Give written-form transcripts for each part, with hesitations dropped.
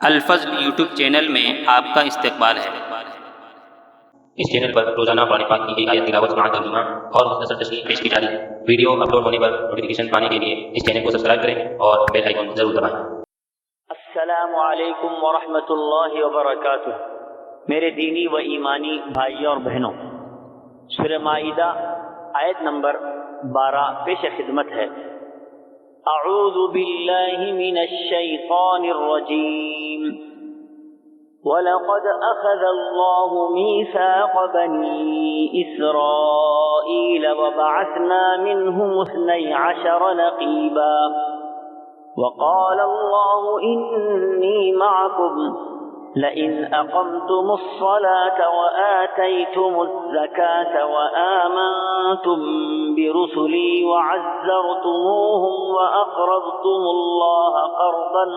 الفضل YouTube channel میں آپ کا استقبال ہے۔ اس چینل پر روزانہ قرآن پاک کی ایک آیت تلاوت سماعت ترجمہ اور مختصر تشریح پیش کی جاتی ہے۔ ویڈیو اپلوڈ ہونے پر نوٹیفیکیشن پانے کے لیے اس چینل کو سبسکرائب کریں اور بیل آئیکن ضرور دبائیں۔ السلام علیکم ورحمۃ اللہ وبرکاتہ۔ میرے دینی و ایمانی بھائیوں اور بہنوں، سورہ مائدہ آیت نمبر 12 پیش خدمت ہے۔ اعوذ باللہ من الشیطان الرجیم۔ وَلَقَدْ أَخَذَ اللَّهُ مِيثَاقَ بَنِي إِسْرَائِيلَ وَبَعَثْنَا مِنْهُمُ 12 نَقِيبًا وَقَالَ اللَّهُ إِنِّي مَعَكُمْ لَئِنْ أَقَمْتُمُ الصَّلَاةَ وَآتَيْتُمُ الزَّكَاةَ وَآمَنْتُمْ بِرُسُلِي وَعَزَّرْتُمُوهُمْ وَأَقْرَضْتُمُ اللَّهَ قَرْضًا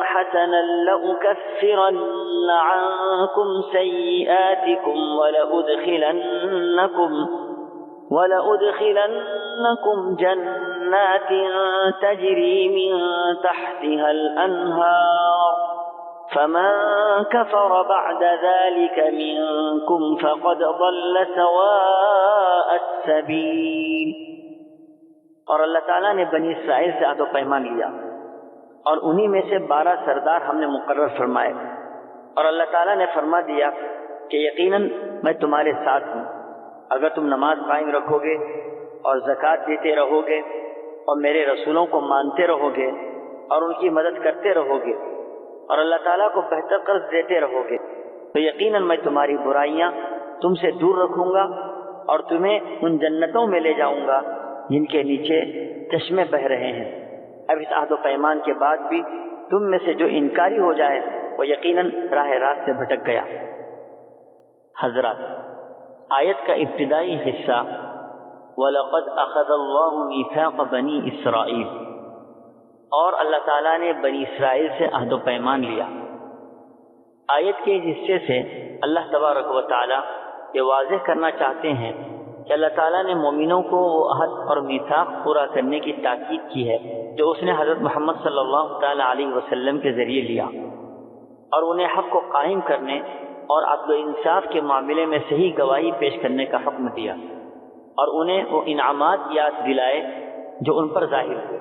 حَسَنًا لَأُكَفِّرَنَّ عَنْكُمْ سَيِّئَاتِكُمْ وَلَأُدْخِلَنَّكُمْ جَنَّاتٍ تَجْرِي مِنْ تَحْتِهَا الْأَنْهَارُ فَمَنْ كَفَرَ بَعْدَ ذَلِكَ مِنْكُمْ فَقَدْ ضَلَّ سَوَاءَ السَّبِيلِ۔ اور اللہ تعالیٰ نے بنی اسرائیل سے عہد و پیمان لیا اور انہی میں سے 12 سردار ہم نے مقرر فرمائے، اور اللہ تعالیٰ نے فرما دیا کہ یقیناً میں تمہارے ساتھ ہوں اگر تم نماز قائم رکھو گے اور زکوٰۃ دیتے رہو گے اور میرے رسولوں کو مانتے رہو گے اور ان کی مدد کرتے رہو گے اور اللہ تعالیٰ کو بہتر قرض دیتے رہو گے تو یقیناً میں تمہاری برائیاں تم سے دور رکھوں گا اور تمہیں ان جنتوں میں لے جاؤں گا جن کے نیچے چشمے بہہ رہے ہیں۔ اب اس عہد و پیمان کے بعد بھی تم میں سے جو انکاری ہو جائے وہ یقیناً راہ راست سے بھٹک گیا۔ حضرات، آیت کا ابتدائی حصہ وَلَقَدْ أَخَذَ اللَّهُ مِيثَاقَ بَنِي إِسْرَائِيلَ، اور اللہ تعالیٰ نے بنی اسرائیل سے عہد و پیمان لیا۔ آیت کے اس حصے سے اللہ تبارک و تعالیٰ یہ واضح کرنا چاہتے ہیں کہ اللہ تعالیٰ نے مومنوں کو وہ عہد اور میثاق پورا کرنے کی تاکید کی ہے جو اس نے حضرت محمد صلی اللہ تعالیٰ علیہ وسلم کے ذریعے لیا، اور انہیں حق کو قائم کرنے اور عدل و انصاف کے معاملے میں صحیح گواہی پیش کرنے کا حکم دیا، اور انہیں وہ انعامات یاد دلائے جو ان پر ظاہر ہوئے،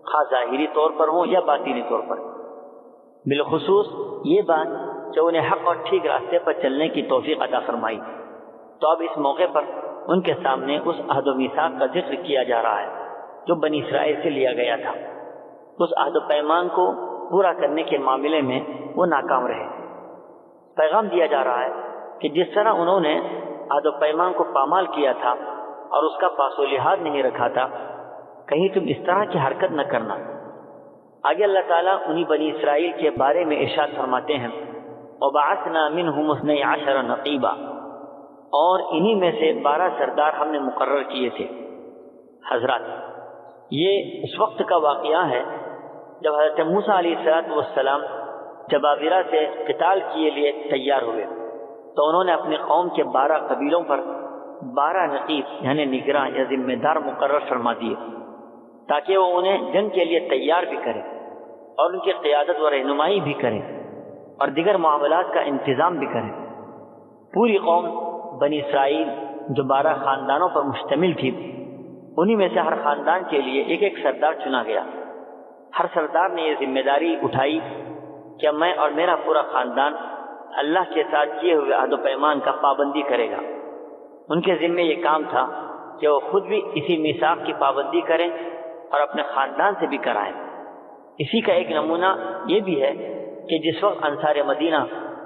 خواہ ظاہری طور پر ہوں یا باطنی طور پر۔ بالخصوص یہ بات جو انہیں حق اور ٹھیک راستے پر چلنے کی توفیق عطا فرمائی۔ تو اب اس موقع پر ان کے سامنے اس عہد و میثاق کا ذکر کیا جا رہا ہے جو بنی اسرائیل سے لیا گیا تھا۔ اس عہد و پیمان کو پورا کرنے کے معاملے میں وہ ناکام رہے۔ پیغام دیا جا رہا ہے کہ جس طرح انہوں نے عہد و پیمان کو پامال کیا تھا اور اس کا پاس و لحاظ نہیں رکھا تھا، کہیں تم اس طرح کی حرکت نہ کرنا۔ آگے اللہ تعالیٰ انہی بنی اسرائیل کے بارے میں ارشاد فرماتے ہیں وَبَعَثْنَا مِنْهُمُ 12 نَقِيبًا، اور انہی میں سے 12 سردار ہم نے مقرر کیے تھے۔ حضرات، یہ اس وقت کا واقعہ ہے جب حضرت موسیٰ علیہ السلام جبابرہ سے قتال کے لیے تیار ہوئے تو انہوں نے اپنی قوم کے 12 قبیلوں پر 12 نقیب یعنی نگراں یا ذمہ دار مقرر فرما دیے تاکہ وہ انہیں جنگ کے لیے تیار بھی کریں اور ان کی قیادت و رہنمائی بھی کریں اور دیگر معاملات کا انتظام بھی کریں۔ پوری قوم بنی اسرائیل جو 12 خاندانوں پر مشتمل تھی، انہی میں سے ہر خاندان کے لیے ایک ایک سردار چنا گیا۔ ہر سردار نے یہ ذمہ داری اٹھائی کہ میں اور میرا پورا خاندان اللہ کے ساتھ کیے ہوئے عہد و پیمان کا پابندی کرے گا۔ ان کے ذمہ یہ کام تھا کہ وہ خود بھی اسی میثاق کی پابندی کریں اور اپنے خاندان سے بھی کرائیں۔ اسی کا ایک نمونہ یہ بھی ہے کہ جس وقت انصار مدینہ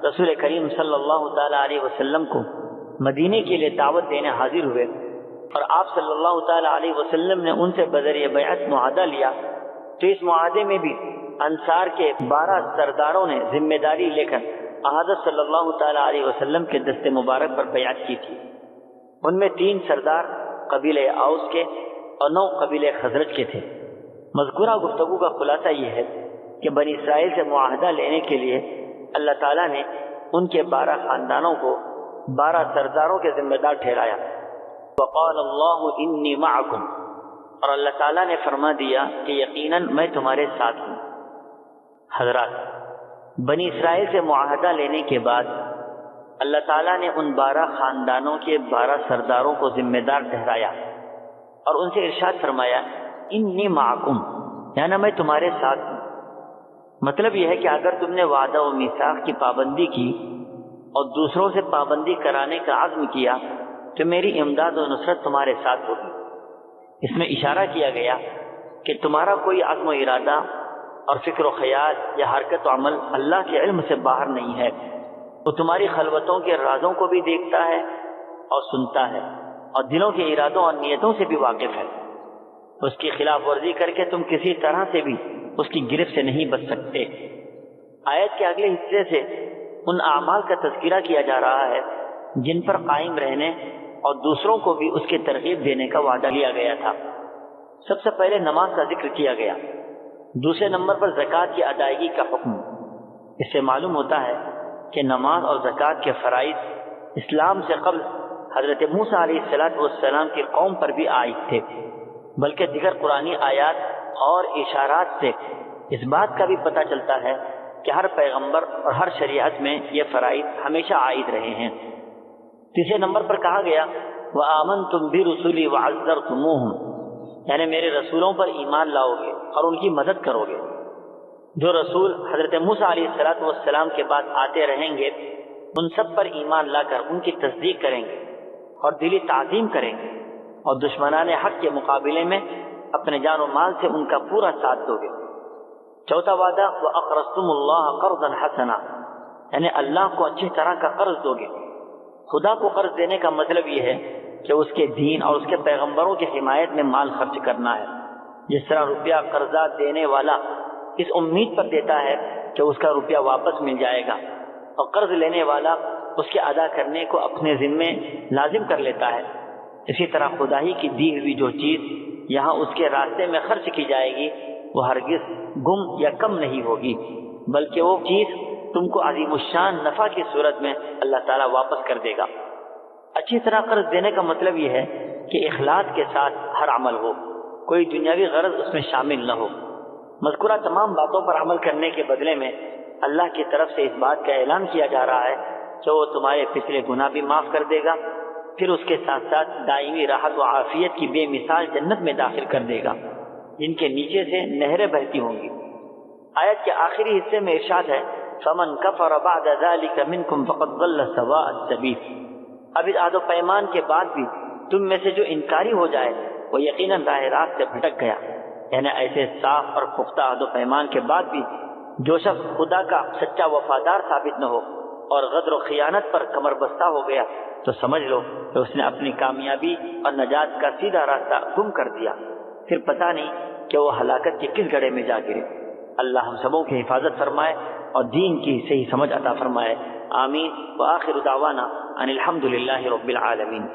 رسول کریم صلی اللہ تعالیٰ علیہ وسلم کو مدینے کے لیے دعوت دینے حاضر ہوئے اور آپ صلی اللہ تعالیٰ علیہ وسلم نے ان سے بذریعہ بیعت معاہدہ لیا، تو اس معاہدے میں بھی انصار کے 12 سرداروں نے ذمہ داری لے کر حضرت صلی اللہ تعالیٰ علیہ وسلم کے دست مبارک پر بیعت کی تھی۔ ان میں 3 سردار قبیلہ اوس کے اور 9 قبیلہ خزرج کے تھے۔ مذکورہ گفتگو کا خلاصہ یہ ہے کہ بنی اسرائیل سے معاہدہ لینے کے لیے اللہ تعالیٰ نے ان کے 12 خاندانوں کو 12 سرداروں کے ذمہ دار ٹھہرایا۔ وقال اللہ انی معکم، اور اللہ تعالیٰ نے فرما دیا کہ یقیناً میں تمہارے ساتھ ہوں۔ حضرات، بنی اسرائیل سے معاہدہ لینے کے بعد اللہ تعالیٰ نے ان 12 خاندانوں کے 12 سرداروں کو ذمہ دار ٹھہرایا اور ان سے ارشاد فرمایا انی معکم، یعنی میں تمہارے ساتھ ہوں۔ مطلب یہ ہے کہ اگر تم نے وعدہ و میثاق کی پابندی کی اور دوسروں سے پابندی کرانے کا عزم کیا تو میری امداد و نصرت تمہارے ساتھ ہوگی۔ اس میں اشارہ کیا گیا کہ تمہارا کوئی عزم و ارادہ اور فکر و خیال یا حرکت و عمل اللہ کے علم سے باہر نہیں ہے۔ وہ تمہاری خلوتوں کے رازوں کو بھی دیکھتا ہے اور سنتا ہے اور دلوں کے ارادوں اور نیتوں سے بھی واقف ہے۔ اس کی خلاف ورزی کر کے تم کسی طرح سے بھی اس کی گرفت سے نہیں بچ سکتے۔ آیت کے اگلے حصے سے ان اعمال کا تذکرہ کیا جا رہا ہے جن پر قائم رہنے اور دوسروں کو بھی اس کی ترغیب دینے کا وعدہ لیا گیا تھا۔ سب سے پہلے نماز کا ذکر کیا گیا، دوسرے نمبر پر زکوٰۃ کی ادائیگی کا حکم۔ اس سے معلوم ہوتا ہے کہ نماز اور زکوٰۃ کے فرائض اسلام سے قبل حضرت موسیٰ علیہ السلام کی قوم پر بھی عائد تھے، بلکہ دیگر قرآنی آیات اور اشارات سے اس بات کا بھی پتہ چلتا ہے کہ ہر پیغمبر اور ہر شریعت میں یہ فرائض ہمیشہ عائد رہے ہیں۔ تیسرے نمبر پر کہا گیا وَآمَنْتُمْ بِرُسُلِي وَعَزَّرْتُمُوهُمْ، یعنی میرے رسولوں پر ایمان لاؤ گے اور ان کی مدد کرو گے۔ جو رسول حضرت موسیٰ علیہ السلام کے بعد آتے رہیں گے ان سب پر ایمان لا کر ان کی تصدیق کریں گے اور دلی تعظیم کریں گے، اور دشمنان حق کے مقابلے میں اپنے جان و مال سے ان کا پورا ساتھ دو گے۔ چوتھا وعدہ وَأَقْرَضْتُمُ اللَّهَ قَرْضًا حَسَنًا، یعنی اللہ کو اچھی طرح کا قرض دو گے۔ خدا کو قرض دینے کا مطلب یہ ہے کہ اس کے دین اور اس کے پیغمبروں کی حمایت میں مال خرچ کرنا ہے۔ جس طرح روپیہ قرضہ دینے والا اس امید پر دیتا ہے کہ اس کا روپیہ واپس مل جائے گا، اور قرض لینے والا اس کے ادا کرنے کو اپنے ذمے لازم کر لیتا ہے، اسی طرح خدا ہی کی دی ہوئی جو چیز یہاں اس کے راستے میں خرچ کی جائے گی وہ ہرگز گم یا کم نہیں ہوگی، بلکہ وہ چیز تم کو عظیم الشان نفع کی صورت میں اللہ تعالیٰ واپس کر دے گا۔ اچھی طرح قرض دینے کا مطلب یہ ہے کہ اخلاص کے ساتھ ہر عمل ہو، کوئی دنیاوی غرض اس میں شامل نہ ہو۔ مذکورہ تمام باتوں پر عمل کرنے کے بدلے میں اللہ کی طرف سے اس بات کا اعلان کیا جا رہا ہے کہ وہ تمہارے پچھلے گناہ بھی معاف کر دے گا، پھر اس کے ساتھ ساتھ دائمی راحت و عافیت کی بے مثال جنت میں داخل کر دے گا جن کے نیچے سے نہریں بہتی ہوں گی۔ آیت کے آخری حصے میں ارشاد ہے فَمَنْ كَفَرَ بَعْدَ ذَلِكَ مِنْكُمْ فَقَدْ ضَلَّ سَوَاءَ السَّبِيلِ، اب اس عہد و پیمان کے بعد بھی تم میں سے جو انکاری ہو جائے وہ یقیناً راہ راست سے بھٹک گیا۔ یعنی ایسے صاف اور پختہ عہد و پیمان کے بعد بھی جو شخص خدا کا سچا وفادار ثابت نہ ہو اور غدر و خیانت پر کمر بستہ ہو گیا تو سمجھ لو کہ اس نے اپنی کامیابی اور نجات کا سیدھا راستہ گم کر دیا، پھر پتہ نہیں کہ وہ ہلاکت کے کس گڑھے میں جا گرے۔ اللہ ہم سبوں کی حفاظت فرمائے اور دین کی صحیح سمجھ عطا فرمائے، آمین۔ وآخر دعوانا ان الحمد للہ رب العالمین۔